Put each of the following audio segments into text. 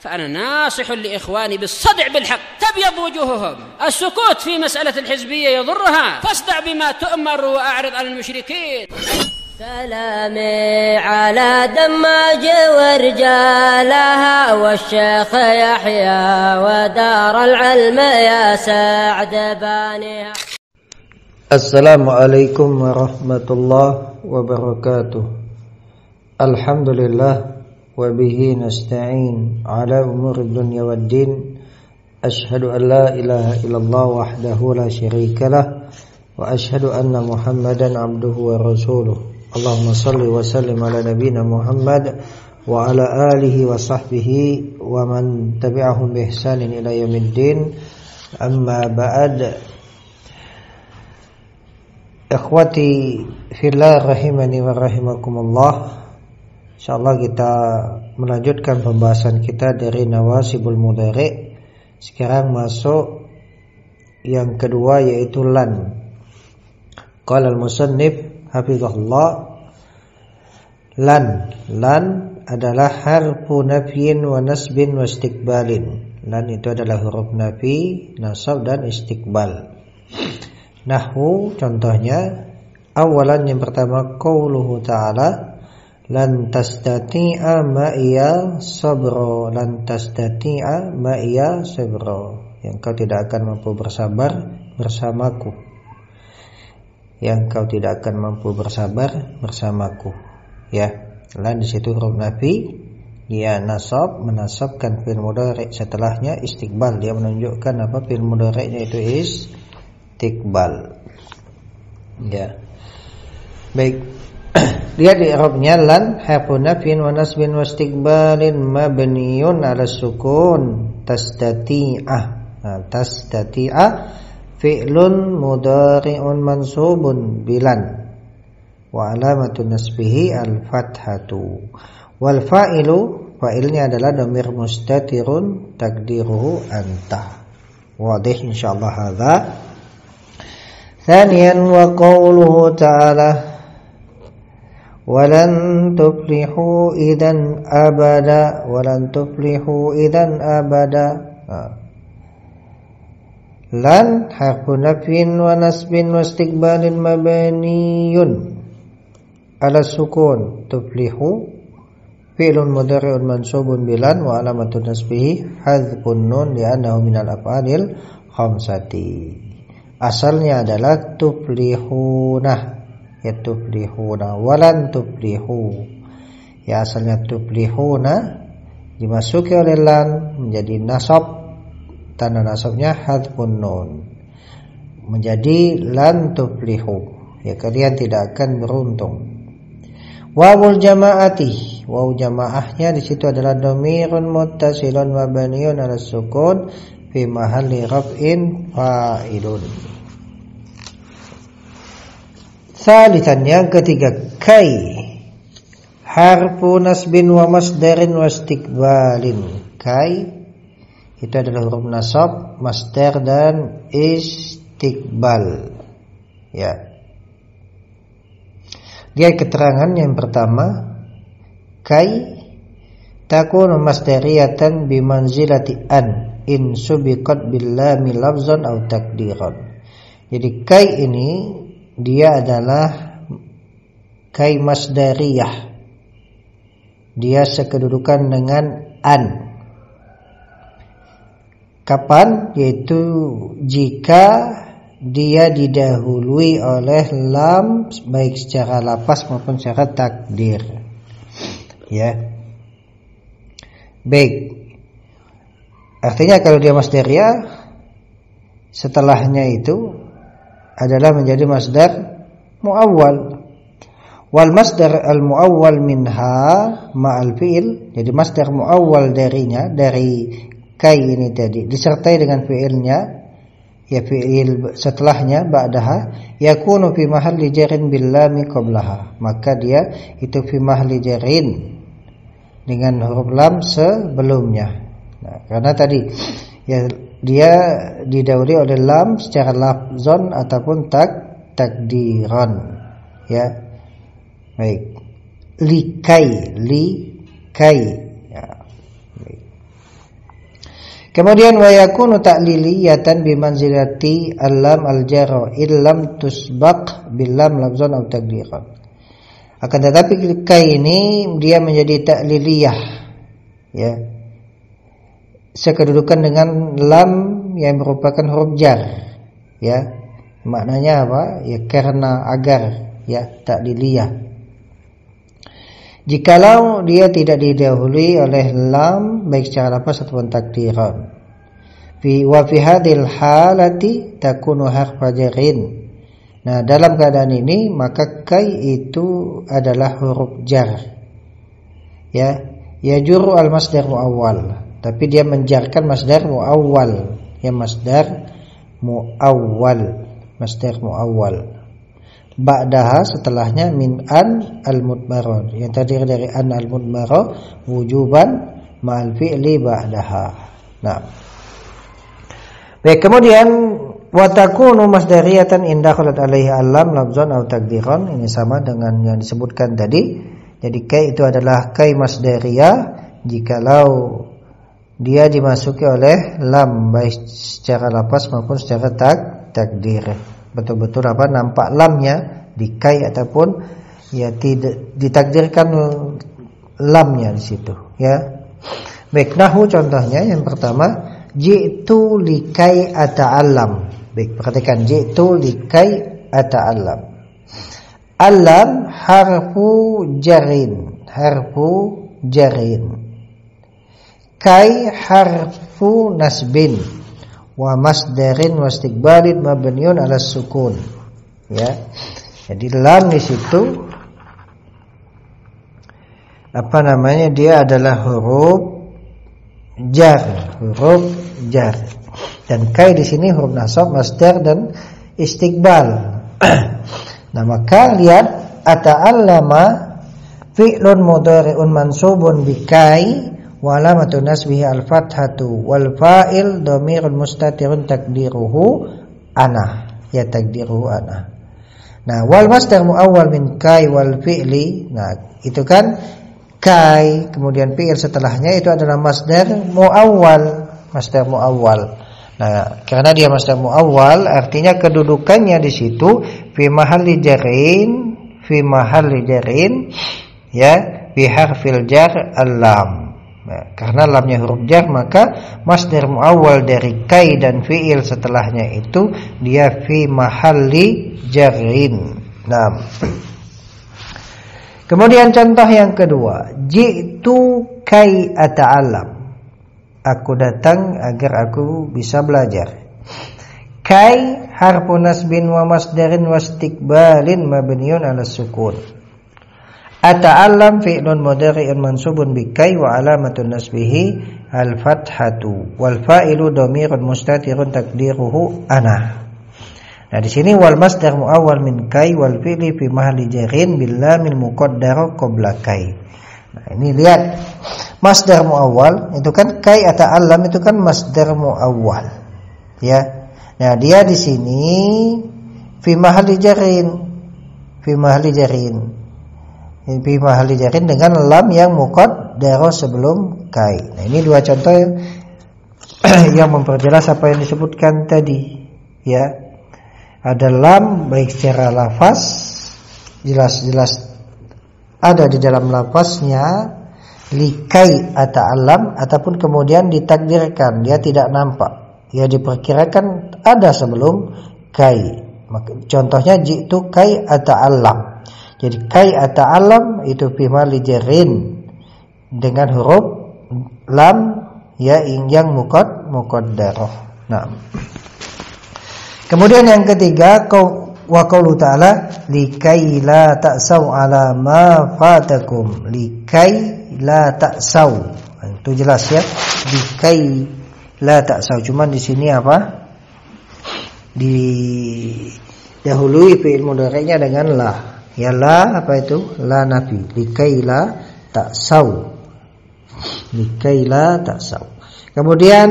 فأنا ناصح لإخواني بالصدع بالحق تبيض وجوههم. السكوت في مسألة الحزبية يضرها، فاصدع بما تؤمر وأعرض عن المشركين. سلامي على دماج ورجالها والشيخ يحيى ودار العلم يا سعد بانها. السلام عليكم ورحمة الله وبركاته. الحمد لله وبه نستعين على أمور الدنيا والدين. أشهد أن لا إله إلا الله وحده لا شريك له وأشهد أن محمدا عبده ورسوله. اللهم صل وسلم على نبينا محمد وعلى آله وصحبه ومن تبعهم بإحسان إلى يوم الدين. أما بعد. Ikhwati fillah rahimani wa rahimakumullah. Insyaallah kita melanjutkan pembahasan kita dari nawasibul mudhari'. Sekarang masuk yang kedua yaitu lan. Qala al-musannif hafizahullah, lan adalah harfu nafyin wa nasbin wa istiqbalin. Lan itu adalah huruf nafi, nasab dan istiqbal. Nahwu contohnya, awalan yang pertama qauluhu ta'ala, lan tastati'a ma'iya sabra, lan tastati'a ma'iya sabra, yang kau tidak akan mampu bersabar bersamaku, yang kau tidak akan mampu bersabar bersamaku. Ya, lan di situ huruf nafi, dia nasab, menasabkan fi'il mudhari', setelahnya istiqbal, dia menunjukkan apa fi'il mudhari'nya itu istiqbal. Ya. Baik. Lihat di i'rabnya, lan harfu nafyin wa nasbin wa istiqbalin mabniyun 'ala sukun tastati'ah. Nah, tastati'ah fi'lun mudhari'un mansubun bilan wa alamatun nasbihi al-fathatu wal fa'ilu, fa'ilnya adalah dhamir mustatirun takdiruhu anta. Wadih insyaallah hadza. Thaniyan wa qawluhu ta'ala walan tuflihu idan abada, walan tuflihu idan abada. Lan harfu nafyin wa nasbin wa istiqbalin mabniyun ala sukun. Tuflihu fi'lun mudhari'un mansubun bilan wa alamatun nasbihi hadzfun nun li'annahu minal af'alil khamsati. Asalnya adalah tuflihuna, ya tuflihuna, walan tuflihu. Ya asalnya tuflihuna dimasuki oleh lan menjadi nasab, tanda nasabnya hadzfun nun, menjadi lan tuflihu, ya kalian tidak akan beruntung. Wawul jama'ati, waw jamaahnya di situ adalah dhamirun muttasilun mabniun 'ala sukun fi mahalli raf'in fa'ilun. Salisan yang ketiga, kai harfu nasbin wa masdarin wa istiqbalin. Kai itu adalah huruf nasab, masdar dan istiqbal. Ya. Dia keterangan yang pertama, kai takunu masdariyatan bimanzilati an in subiqat billami lafzan aw takdiran. Jadi kai ini dia adalah kai masdariyah. Dia sekedudukan dengan an. Kapan? Yaitu jika dia didahului oleh lam baik secara lafaz maupun secara takdir. Ya. Baik. Artinya kalau dia masdariyah, setelahnya itu adalah menjadi masdar muawwal. Wal masdar al muawwal minha ma'al fi'il. Jadi masdar muawwal darinya, dari kai ini tadi, disertai dengan fi'ilnya, ya fi'il setelahnya ba'daha, yakunu fi mahalli jarin bil lam qablaha. Maka dia itu fi mahalli jarin dengan huruf lam sebelumnya. Nah, karena tadi ya dia didahului oleh lam secara lafzon ataupun takdiran. Ya. Baik. Likai ya. Baik. Kemudian wa yakunu ta'liliyatan bi manzilati al-lam al-jar illam tusbaq bil lam lafzan aw taqdiran. Akan tetapi kai ini dia menjadi ta'liliyah, ya, sekedudukan dengan lam yang merupakan huruf jar, ya. Maknanya apa? Ya karena, agar, ya, ta'liliyah. Jikalau dia tidak didahului oleh lam baik secara lafaz ataupun takdiran. Wa fi hadhil halati takunu harfa jarrin. Nah, dalam keadaan ini maka kai itu adalah huruf jar. Ya, yajuru al masdar muawwal. Tapi dia menjarkan masdar muawwal. Ya, masdar muawwal. Masdar muawwal. Ba'daha setelahnya min an al-mudmarah, yang terdiri dari an al-mudmarah wujuban ma'al fi'li ba'daha. Nah, baik, kemudian wa takunu masdariyatan in dakhalat alaihi al-lam lafzan aw taqdiran. Ini sama dengan yang disebutkan tadi. Jadi kai itu adalah kai masdariyah jikalau dia dimasuki oleh lam baik secara lafaz maupun secara takdir. Betul-betul apa nampak lamnya di kai ataupun ya tidak ditakdirkan lamnya di situ, ya. Baik, nahwu contohnya yang pertama ji'tu likai ata'allam. Baik, perhatikan ji'tu likai ata'allam. Alam harfu jarin, kai harfu nasbin wa masdarin wa istiqbalin mabniun ala sukun, ya. Jadi lam di situ apa namanya, dia adalah huruf jar, dan kai di sini huruf nasab, masdar dan istiqbal. Nah, maka lihat ata'allama fi'lun mudhari'un mansubun bi kai wa alamatu nasbihi al-fathatu wal fa'il dhamirun mustatirun takdiruhu ana, ya, takdiruhu ana. Nah, wal masdar muawwal min kai wal fi'li. Nah, itu kan kai kemudian fi'il setelahnya itu adalah masdar muawwal. Nah, karena dia masdar muawwal artinya kedudukannya di situ fi mahalli jarin, ya, bi harfil jar al-lam. Nah, karena lamnya huruf jar maka masdar muawwal dari kai dan fi'il setelahnya itu dia fi mahalli jarin. Nah, kemudian contoh yang kedua, ji'tu kai ata'allam. Aku datang agar aku bisa belajar. Kai harfu nasbin wa masdarin wa istiqbalin mabniun ala sukun. Ata'allam fi'lun mudhari'un mansubun bi kai wa alamatun nasbihi al-fathatu wal fa'ilu dhamirun mustatirun takdiruhu ana. Nah, di sini wal masdar muawwal min kai wal fi'li fi mahalli jarin bil lamil muqaddar qabla kai. Nah, ini lihat masdar muawwal itu kan kai ata'allam itu kan masdar muawwal, ya. Nah, dia di sini fi mahalli jarin dengan lam yang muqaddar sebelum kai. Nah, ini dua contoh yang memperjelas apa yang disebutkan tadi, ya. Ada lam baik secara lafaz, jelas-jelas ada di dalam lafaznya likai ata'allam, ataupun kemudian ditakdirkan dia tidak nampak, ya, diperkirakan ada sebelum kai. Contohnya ji'tu kai ata'allam. Jadi kai ata'allam itu fi mahalli jarin dengan huruf lam, ya, yang muqaddarah. Nah, kemudian yang ketiga wa qaulu ta'ala likai la ta'sau ala ma fatakum, likai la ta'sau. Itu jelas, ya, likai la ta'sau. Cuman di sini apa? Didahului fi'il mudhari'nya dengan la. Ya, la apa itu? La nafi. Likai la ta'sau. Likai la ta'sau. Kemudian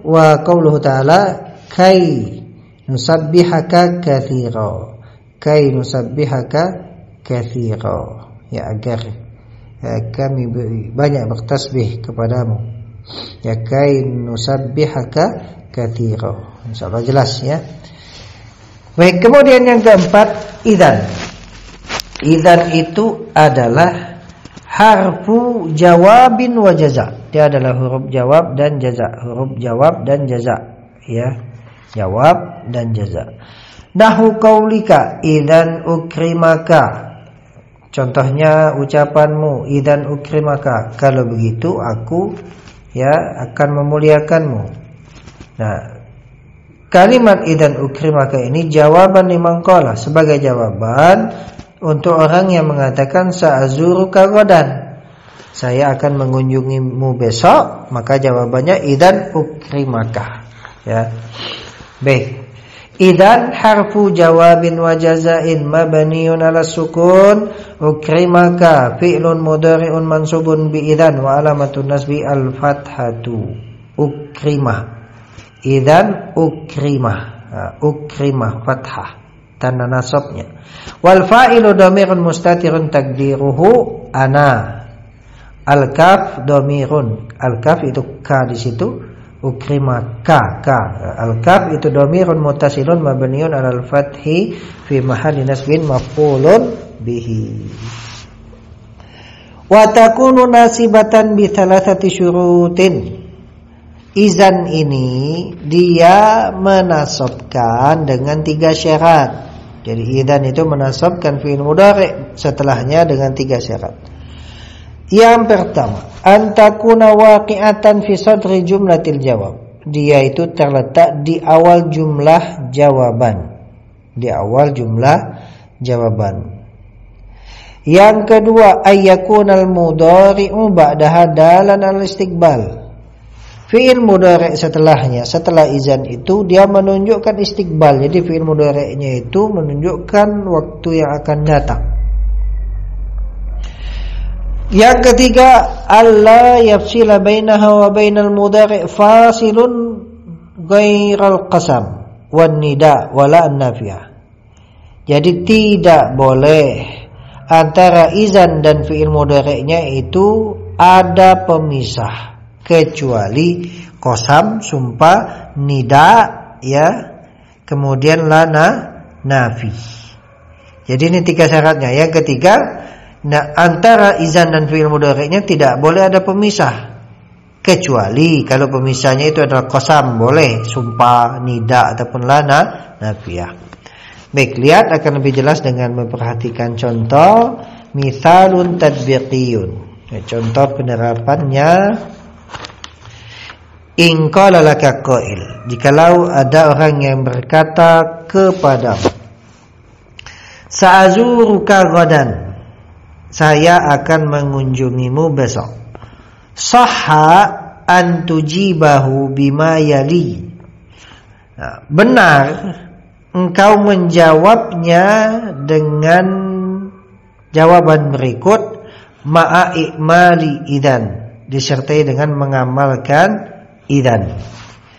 wa qauluhu ta'ala kai nusabbihaka katsira. Kai nusabbihaka katsira. Ya, agar kami banyak bertasbih kepadamu. Ya kai nusabbihaka katsira. Insyaallah jelas ya. Baik, kemudian yang keempat, idzan. Idzan itu adalah harfu jawabin wa jaza. Dia adalah huruf jawab dan jaza. Huruf jawab dan jaza, ya. Jawab dan jaza. Nahu qaulika idzan ukrimaka. Contohnya ucapanmu, idzan ukrimaka. Kalau begitu aku ya akan memuliakanmu. Nah, kalimat idzan ukrimaka ini jawaban liman qala, sebagai jawaban untuk orang yang mengatakan sa'azuruka ghadan. Saya akan mengunjungimu besok, maka jawabannya idzan ukrimaka. Ya. Baik. Idzan harfu jawabin wa jazain mabniun 'ala sukun, ukrimaka fi'lun mudhari'un mansubun bi idzan wa alamatun nasbi al-fathatu. Ukrimah. Idzan ukrimah. Ukrimah fathah tanda nasabnya. Wal fa'ilu dhamirun mustatirun taqdiruhu ana. Al-kaf dhamirun. Al-kaf itu ka di situ. Ukrimaka ka. Al-kaf itu dhamirun muttasilun mabniun 'alal fathi fi mahalli nasbin maf'ulun bihi. Wa takunu nasibatan bi thalathati syurutin. Idzan ini dia menasabkan dengan 3 syarat. Jadi idzan itu menasabkan fi'il mudhari' setelahnya dengan 3 syarat. Yang pertama, antakuna waqi'atan fi sadri jumlatil jawab. Dia itu terletak di awal jumlah jawaban. Di awal jumlah jawaban. Yang kedua, ayyakunal mudhari'u ba'daha dalan al-istiqbal. Fi'il mudhari' setelahnya, setelah idzan itu dia menunjukkan istiqbal. Jadi fi'il mudhari'nya itu menunjukkan waktu yang akan datang. Yang ketiga, alla yafsila bainaha wa bainal mudhari' fasilun ghairal qasam wan nida wala an-nafiyah. Jadi tidak boleh antara idzan dan fi'il mudhari'nya itu ada pemisah kecuali qasam, sumpah, nida, ya, kemudian lana, nafi. Jadi ini 3 syaratnya. Yang ketiga, nah, antara idzan dan fi'il mudhari'nya tidak boleh ada pemisah. Kecuali kalau pemisahnya itu adalah qasam, boleh sumpah, nida ataupun lana, nafiyah. Baik, lihat akan lebih jelas dengan memperhatikan contoh mithalun tadbiqiyun. Ya, contoh penerapannya. In qala laka qail, jikalau ada orang yang berkata kepadamu, sa'azuruka ghadan, saya akan mengunjungimu besok. Sahha an tujibahu bima yali. Nah, benar engkau menjawabnya dengan jawaban berikut, ma'a i'mali idzan, disertai dengan mengamalkan idzan.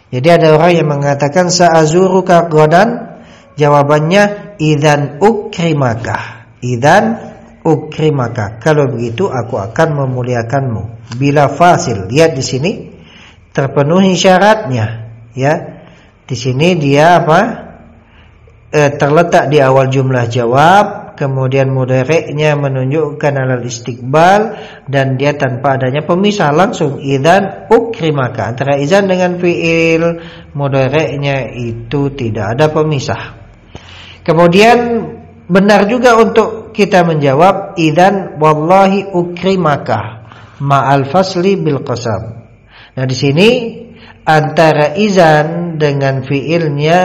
Jadi ada orang yang mengatakan sa'azuruka ghadan, jawabannya idzan ukrimaka. Idzan ukrimaka. Kalau begitu aku akan memuliakanmu. Bila fasil. Lihat di sini terpenuhi syaratnya, ya. Di sini dia apa? Terletak di awal jumlah jawab, kemudian mudhari'nya menunjukkan alal istiqbal, dan dia tanpa adanya pemisah, langsung idzan ukrimaka. Antara idzan dengan fi'il mudhari'nya itu tidak ada pemisah. Kemudian benar juga untuk kita menjawab idzan wallahi ukrimaka ma'al fasli bil qasam. Nah, di sini antara idzan dengan fi'ilnya,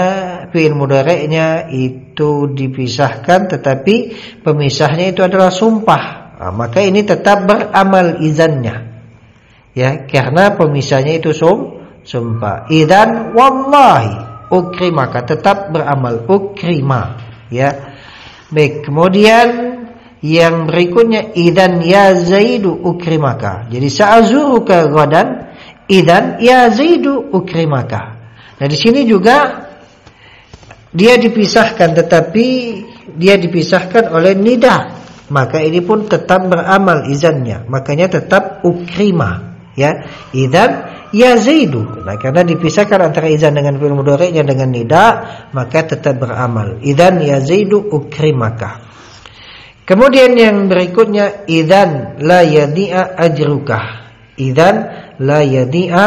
fi'il mudhari'nya itu dipisahkan, tetapi pemisahnya itu adalah sumpah. Nah, maka ini tetap beramal idzannya, ya, karena pemisahnya itu sumpah. Idzan wallahi ukrimaka, tetap beramal ukrima, ya. Baik, kemudian yang berikutnya idzan ya Zaidu ukrimaka. Jadi sa'azuruka ghadan, idzan ya Zaidu ukrimaka. Nah, di sini juga dia dipisahkan, tetapi dia dipisahkan oleh nida. Maka ini pun tetap beramal idzannya. Makanya tetap ukrima, Ya, idzan ya Zaidu. Nah, karena dipisahkan antara idzan dengan fi'il mudhari'nya dengan nida, maka tetap beramal. Idzan ya Zaidu ukrimaka. Kemudian yang berikutnya idzan la yadi'a ajruka. Idzan la yadi'a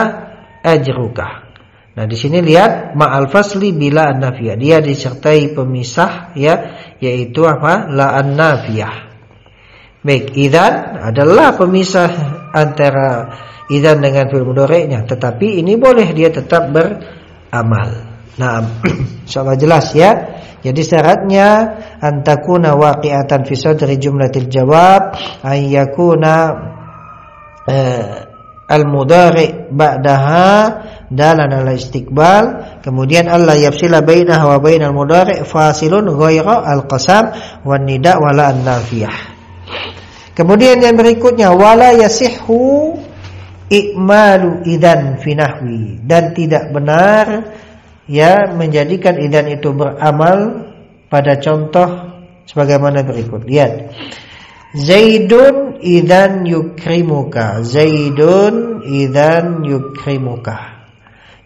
ajruka. Nah, di sini lihat ma'al fasli bila an-nafiyah. Dia disertai pemisah ya, yaitu apa? La an-nafiyah. Baik, idzan adalah pemisah antara idzan dengan fi'il mudhari'nya, tetapi ini boleh dia tetap beramal. Nah, insyaallah jelas ya. Jadi syaratnya antakuna waqi'atan fi sadri jumlatil jawab an yakuna al-mudhari' ba'daha dalan ala istiqbal, kemudian Allah yafsila bainaha wa bainal mudhari' fasilun ghaira al-qasam wan nida wala an-nafiyah. Kemudian yang berikutnya wala yasihhu i'malu idzan fi nahwi, dan tidak benar ya menjadikan idzan itu beramal pada contoh sebagaimana berikut. Lihat. Zaidun idzan yukrimuka. Zaidun idzan yukrimuka.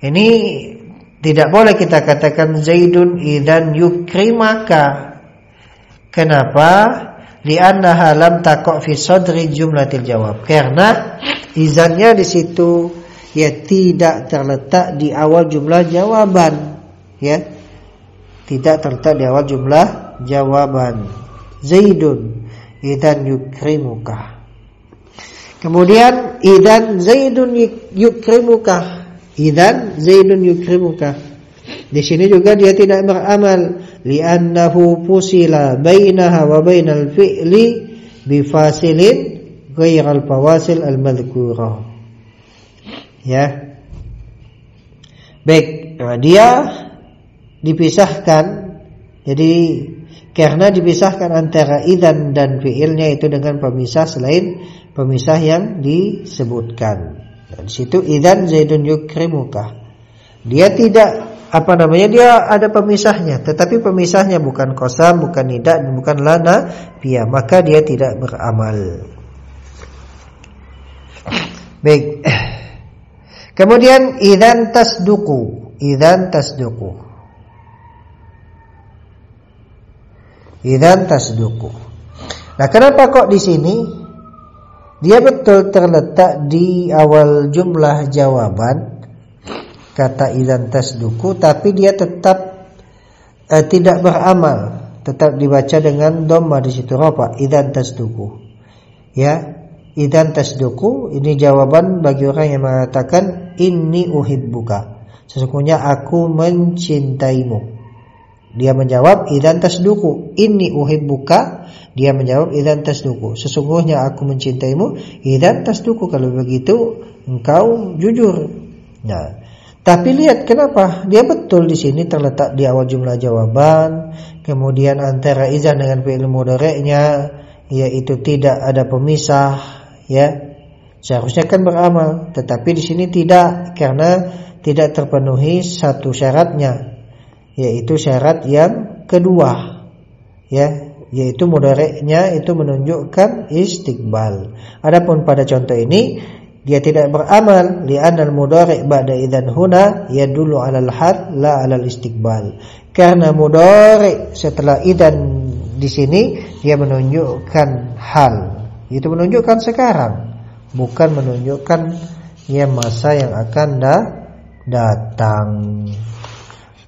Ini tidak boleh kita katakan Zaidun idzan yukrimaka. Kenapa? Li'annaha lam taqa' fi sadri jumlatil jawab. Karena idzannya di situ ya tidak terletak di awal jumlah jawaban, ya. Tidak terletak di awal jumlah jawaban. Zaidun idzan yukrimuka. Kemudian idzan Zaidun yukrimuka. Idzan Zaidun yukrimuka. Di sini juga dia tidak beramal, li'annahu fusila bainaha wa bainal fi'li bifasilin ghairal fawasil al-madhkurah. Ya. Baik, dia dipisahkan. Jadi karena dipisahkan antara idzan dan fi'ilnya itu dengan pemisah selain pemisah yang disebutkan. Nah, di situ idzan Zaidun yukrimuka. Dia tidak dia ada pemisahnya, tetapi pemisahnya bukan qasam, bukan nida, dan bukan lana pia, maka dia tidak beramal. Baik. Kemudian idzan tasduqu. Idzan tasduqu. Idzan tasduqu. Nah, kenapa kok di sini dia betul terletak di awal jumlah jawaban kata idzan tasduqu, tapi dia tetap tidak beramal, tetap dibaca dengan dhamma di situ rafa. Idzan tasduqu. Ya, idzan tasduqu ini jawaban bagi orang yang mengatakan inni uhibbuka. Sesungguhnya aku mencintaimu. Dia menjawab idzan tasduqu. Inni uhibbuka. Dia menjawab idzan tasduqu. Sesungguhnya aku mencintaimu. Idzan tasduqu. Kalau begitu engkau jujur. Nah, tapi lihat kenapa dia betul di sini terletak di awal jumlah jawaban, kemudian antara idzan dengan fi'il mudhari'nya yaitu tidak ada pemisah, ya. Seharusnya kan beramal, tetapi di sini tidak, karena tidak terpenuhi satu syaratnya, yaitu syarat yang kedua, ya, yaitu mudhari'nya itu menunjukkan istiqbal. Adapun pada contoh ini dia tidak beramal, li'anal mudhari' ba'da idzan huna yadullu 'alal hal la 'alal istiqbal. Karena mudhari' setelah idzan di sini dia menunjukkan hal, itu menunjukkan sekarang, bukan menunjukkan ya masa yang akan datang.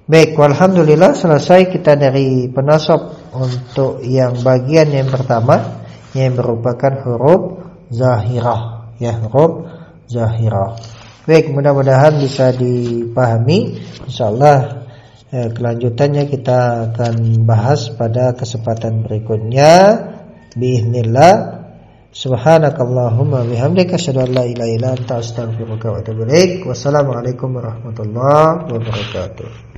Baik, alhamdulillah selesai kita dari penasab untuk yang bagian yang pertama yang merupakan huruf zahirah. Ya, huruf zahirah. Baik, mudah-mudahan bisa dipahami. Insyaallah kelanjutannya kita akan bahas pada kesempatan berikutnya biiznillah. Subhanakallahumma bihamdika asyhadu an la ilaha illa anta astaghfiruka wa atubu ilaik. Wassalamualaikum warahmatullahi wabarakatuh.